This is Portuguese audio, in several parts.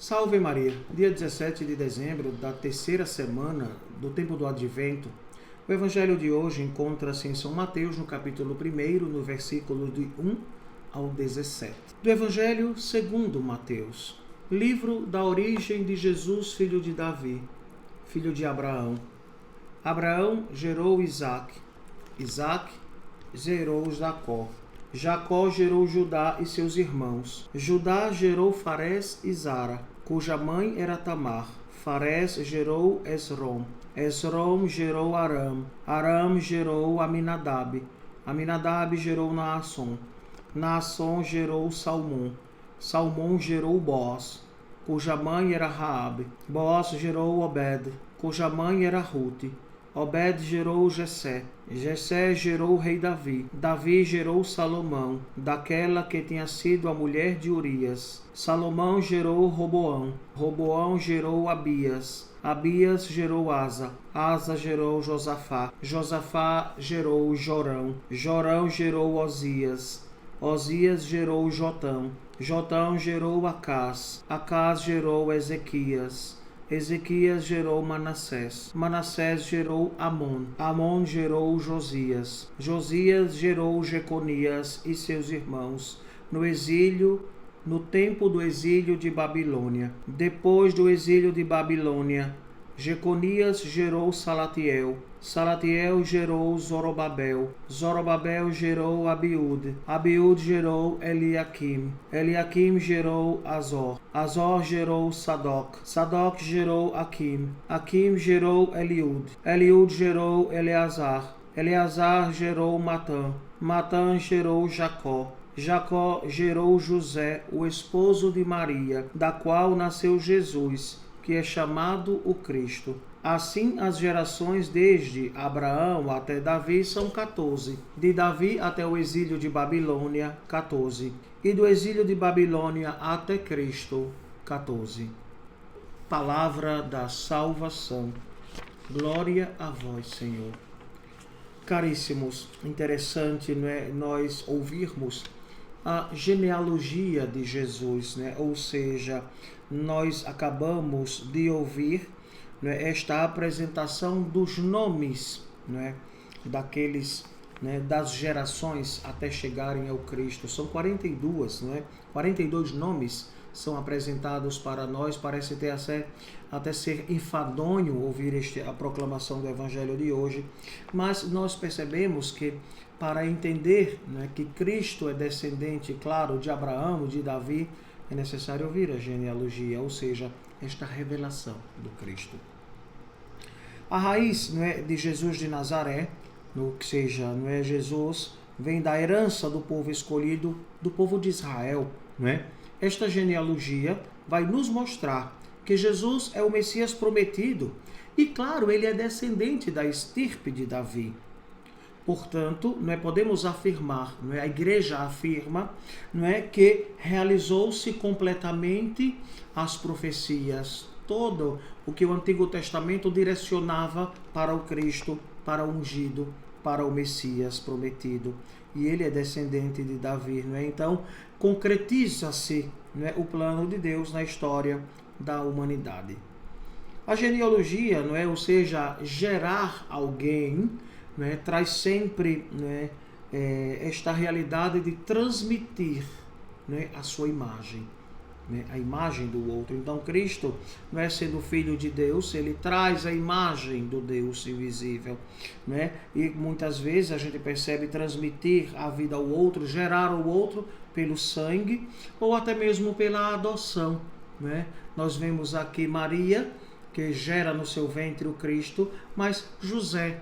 Salve Maria! Dia 17 de dezembro da terceira semana do tempo do Advento. O evangelho de hoje encontra-se em São Mateus, no capítulo 1, no versículo de 1 ao 17. Do evangelho segundo Mateus. Livro da origem de Jesus, filho de Davi, filho de Abraão. Abraão gerou Isaque. Isaque gerou Jacó. Jacó gerou Judá e seus irmãos. Judá gerou Farés e Zara, cuja mãe era Tamar. Farés gerou Esrom. Esrom gerou Aram. Aram gerou Aminadab. Aminadab gerou Naasson. Naasson gerou Salmão. Salmão gerou Boaz, cuja mãe era Raabe. Boaz gerou Obed, cuja mãe era Rute. Obed gerou Jessé. Jessé gerou o rei Davi. Davi gerou Salomão, daquela que tinha sido a mulher de Urias. Salomão gerou Roboão. Roboão gerou Abias. Abias gerou Asa. Asa gerou Josafá. Josafá gerou Jorão. Jorão gerou Osias. Osias gerou Jotão. Jotão gerou Acás. Acás gerou Ezequias. Ezequias gerou Manassés. Manassés gerou Amon. Amon gerou Josias. Josias gerou Jeconias e seus irmãos no exílio, no tempo do exílio de Babilônia. Depois do exílio de Babilônia, Jeconias gerou Salatiel. Salatiel gerou Zorobabel. Zorobabel gerou Abiúde. Abiúde gerou Eliaquim. Eliaquim gerou Azor. Azor gerou Sadoc. Sadoc gerou Aquim. Aquim gerou Eliúde. Eliúde gerou Eleazar. Eleazar gerou Matã. Matã gerou Jacó. Jacó gerou José, o esposo de Maria, da qual nasceu Jesus, que é chamado o Cristo. Assim, as gerações desde Abraão até Davi são 14. De Davi até o exílio de Babilônia, 14. E do exílio de Babilônia até Cristo, 14. Palavra da salvação. Glória a vós, Senhor. Caríssimos, interessante, nós ouvirmos a genealogia de Jesus, ou seja, nós acabamos de ouvir esta apresentação dos nomes daqueles, das gerações até chegarem ao Cristo. São 42, 42 nomes são apresentados para nós. Parece até ser enfadonho ouvir a proclamação do Evangelho de hoje, mas nós percebemos que para entender que Cristo é descendente, claro, de Abraão, de Davi, é necessário ouvir a genealogia, ou seja, esta revelação do Cristo. A raiz de Jesus de Nazaré, Jesus vem da herança do povo escolhido, do povo de Israel. Esta genealogia vai nos mostrar que Jesus é o Messias prometido e, claro, ele é descendente da estirpe de Davi. Portanto, podemos afirmar, a Igreja afirma, que realizou-se completamente as profecias, todo o que o Antigo Testamento direcionava para o Cristo, para o ungido, para o Messias prometido. E ele é descendente de Davi, Então, concretiza-se o plano de Deus na história da humanidade. A genealogia, ou seja, gerar alguém, traz sempre esta realidade de transmitir a sua imagem, a imagem do outro. Então, Cristo, sendo Filho de Deus, ele traz a imagem do Deus invisível. E muitas vezes a gente percebe transmitir a vida ao outro, gerar o outro pelo sangue ou até mesmo pela adoção. Nós vemos aqui Maria, que gera no seu ventre o Cristo, mas José,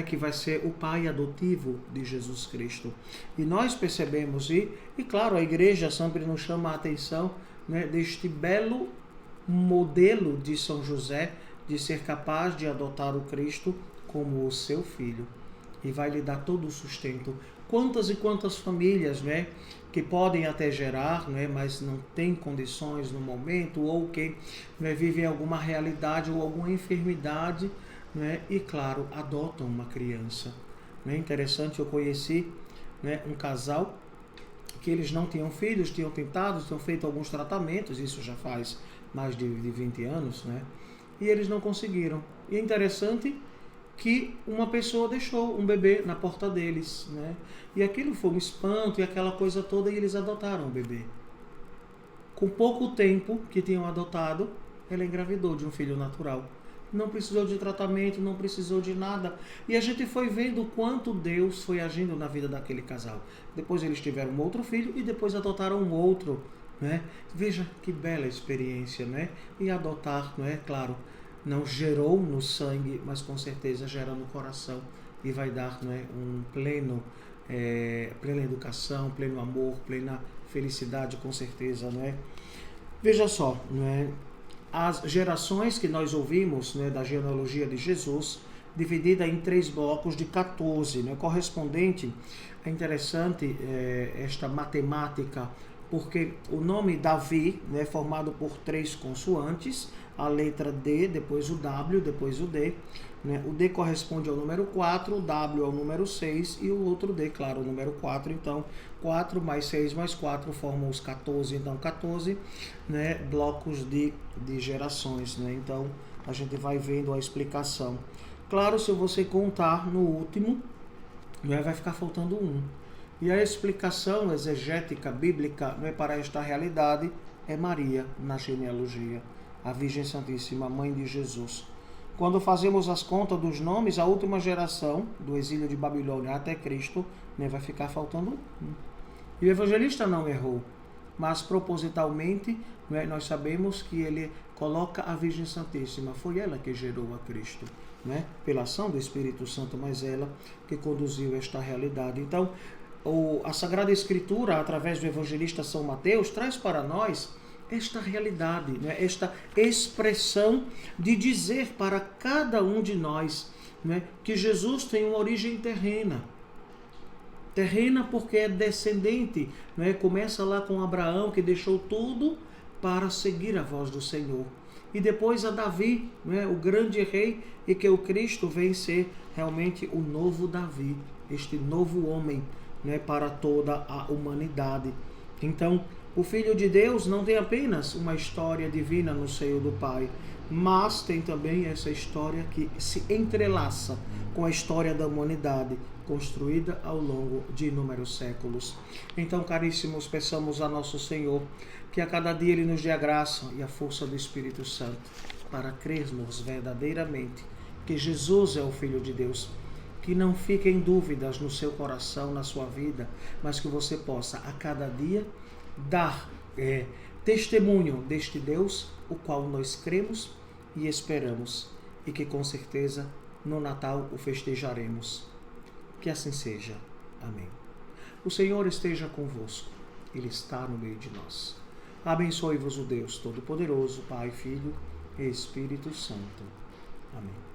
que vai ser o pai adotivo de Jesus Cristo. E nós percebemos, e claro, a Igreja sempre nos chama a atenção deste belo modelo de São José, de ser capaz de adotar o Cristo como o seu filho. E vai lhe dar todo o sustento. Quantas e quantas famílias que podem até gerar, mas não têm condições no momento, ou que vivem alguma realidade ou alguma enfermidade, e claro, adotam uma criança. É interessante, eu conheci um casal que eles não tinham filhos, tinham tentado, tinham feito alguns tratamentos, isso já faz mais de 20 anos, né? E eles não conseguiram. E é interessante que uma pessoa deixou um bebê na porta deles, né? E aquilo foi um espanto e aquela coisa toda, e eles adotaram o bebê. Com pouco tempo que tinham adotado, ela engravidou de um filho natural. Não precisou de tratamento, não precisou de nada. E a gente foi vendo o quanto Deus foi agindo na vida daquele casal. Depois eles tiveram um outro filho e depois adotaram um outro, né? Veja que bela experiência, né? E adotar, não é? Claro, não gerou no sangue, mas com certeza gera no coração e vai dar, não é? Um plena educação, pleno amor, plena felicidade, com certeza, não é? Veja só, não é? As gerações que nós ouvimos, né, da genealogia de Jesus, dividida em 3 blocos de 14, né, correspondente, é interessante esta matemática, porque o nome Davi, né, é formado por 3 consoantes, a letra D, depois o W, depois o D, né, o D corresponde ao número 4, o W ao número 6 e o outro D, claro, o número 4, então 4 mais 6 mais 4 formam os 14, então 14, né, blocos de gerações, né? Então a gente vai vendo a explicação. Claro, se você contar no último, né, vai ficar faltando 1. E a explicação exegética bíblica, né, para esta realidade é Maria na genealogia, a Virgem Santíssima, Mãe de Jesus. Quando fazemos as contas dos nomes, a última geração do exílio de Babilônia até Cristo, né, vai ficar faltando 1. E o evangelista não errou, mas propositalmente, né, nós sabemos que ele coloca a Virgem Santíssima. Foi ela que gerou a Cristo, né, pela ação do Espírito Santo, mas ela que conduziu esta realidade. Então, a Sagrada Escritura, através do evangelista São Mateus, traz para nós esta realidade, né, esta expressão de dizer para cada um de nós, né, que Jesus tem uma origem terrena. Terrena porque é descendente, né? Começa lá com Abraão, que deixou tudo para seguir a voz do Senhor. E depois a Davi, né? O grande rei, e que o Cristo vem ser realmente o novo Davi, este novo homem, né? Para toda a humanidade. Então, o Filho de Deus não tem apenas uma história divina no seio do Pai, mas tem também essa história que se entrelaça com a história da humanidade, construída ao longo de inúmeros séculos. Então, caríssimos, peçamos a nosso Senhor que a cada dia Ele nos dê a graça e a força do Espírito Santo para crermos verdadeiramente que Jesus é o Filho de Deus. Que não fiquem dúvidas no seu coração, na sua vida, mas que você possa a cada dia dar testemunho deste Deus, o qual nós cremos e esperamos, e que com certeza no Natal o festejaremos. Que assim seja. Amém. O Senhor esteja convosco. Ele está no meio de nós. Abençoe-vos o Deus Todo-Poderoso, Pai, Filho e Espírito Santo. Amém.